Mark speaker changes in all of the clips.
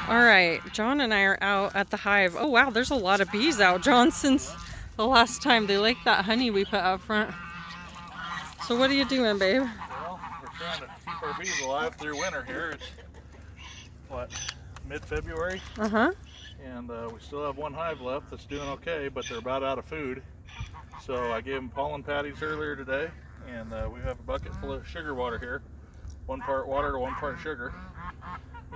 Speaker 1: All right, John and I are out at the hive. Oh wow, there's a lot of bees out, John, since the last time. They like that honey we put out front. So what are you doing, babe?
Speaker 2: Well, we're trying to keep our bees alive through winter here. It's, what, mid-February?
Speaker 1: Uh-huh.
Speaker 2: And we still have one hive left that's doing okay, but they're about out of food. So I gave them pollen patties earlier today, and we have a bucket full of sugar water here. 1 part water to 1 part sugar.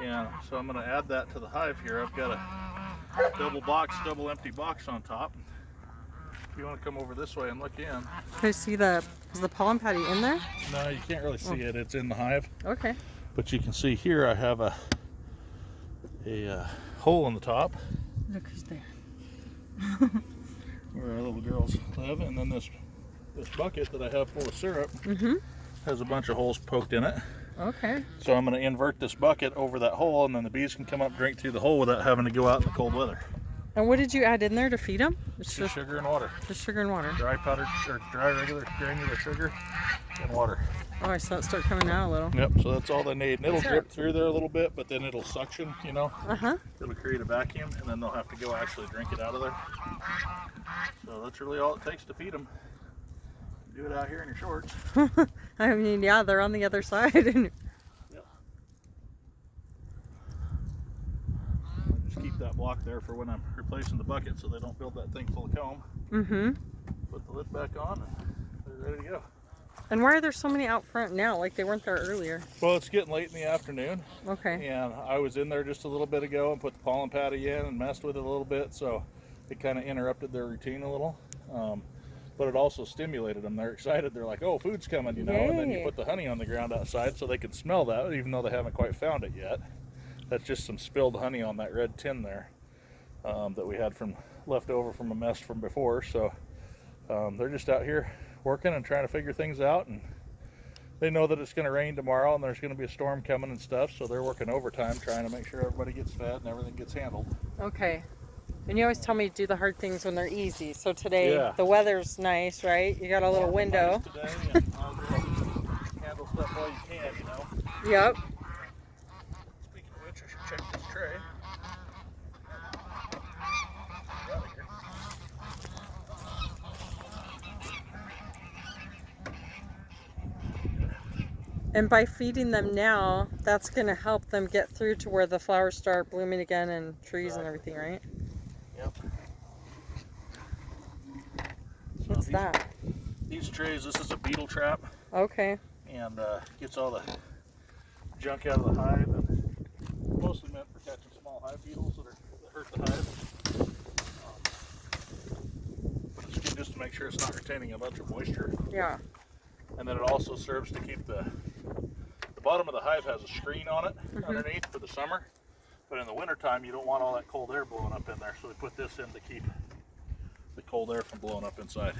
Speaker 2: And so I'm going to add that to the hive here. I've got a double empty box on top. If you want to come over this way and look in.
Speaker 1: Can I see is the pollen patty in there?
Speaker 2: No, you can't really see it. It's in the hive.
Speaker 1: Okay.
Speaker 2: But you can see here I have a hole in the top.
Speaker 1: Look who's there.
Speaker 2: Where our little girls live, and then this bucket that I have full of syrup has a bunch of holes poked in it.
Speaker 1: Okay.
Speaker 2: So I'm going to invert this bucket over that hole, and then the bees can come up, drink through the hole without having to go out in the cold weather.
Speaker 1: And what did you add in there to feed them?
Speaker 2: Just sugar and water.
Speaker 1: Just sugar and water.
Speaker 2: Dry powdered or dry regular granular sugar and water.
Speaker 1: Oh, I saw it start coming out a little.
Speaker 2: Yep. So that's all they need, and it'll drip through there a little bit, but then it'll suction. You know. It'll create a vacuum, and then they'll have to go actually drink it out of there. So that's really all it takes to feed them. Do it out here in your shorts.
Speaker 1: I mean, yeah, they're on the other side.
Speaker 2: Yep. Just keep that block there for when I'm replacing the bucket so they don't build that thing full of comb. Put the lid back on and they're ready to go.
Speaker 1: And why are there so many out front now? Like they weren't there earlier.
Speaker 2: Well, it's getting late in the afternoon.
Speaker 1: Okay.
Speaker 2: And I was in there just a little bit ago and put the pollen patty in and messed with it a little bit, so it kind of interrupted their routine a little. But it also stimulated them. They're excited. They're like, oh, food's coming, you know.
Speaker 1: Yay.
Speaker 2: And then you put the honey on the ground outside so they can smell that, even though they haven't quite found it yet. That's just some spilled honey on that red tin there that we had from left over from a mess from before. So they're just out here working and trying to figure things out. And they know that it's going to rain tomorrow and there's going to be a storm coming and stuff. So they're working overtime trying to make sure everybody gets fed and everything gets handled.
Speaker 1: Okay. And you always tell me to do the hard things when they're easy. So today, the weather's nice, right? You got a little window.
Speaker 2: Nice today, and handle stuff while you can, you know.
Speaker 1: Yep.
Speaker 2: Speaking of which, I should check this tray.
Speaker 1: And by feeding them now, that's going to help them get through to where the flowers start blooming again and trees and everything, right?
Speaker 2: Yep.
Speaker 1: What's that?
Speaker 2: These trays, this is a beetle trap.
Speaker 1: Okay.
Speaker 2: And gets all the junk out of the hive. And mostly meant for catching small hive beetles that hurt the hive. But it's good just to make sure it's not retaining a bunch of moisture.
Speaker 1: Yeah.
Speaker 2: And then it also serves to keep the bottom of the hive has a screen on it underneath for the summer. But in the wintertime, you don't want all that cold air blowing up in there. So we put this in to keep the cold air from blowing up inside.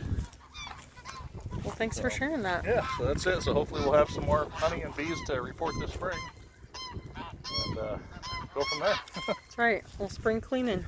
Speaker 1: Well, thanks for sharing that.
Speaker 2: Yeah, so that's it. So hopefully we'll have some more honey and bees to report this spring. And go from there.
Speaker 1: That's right. Well, spring cleaning.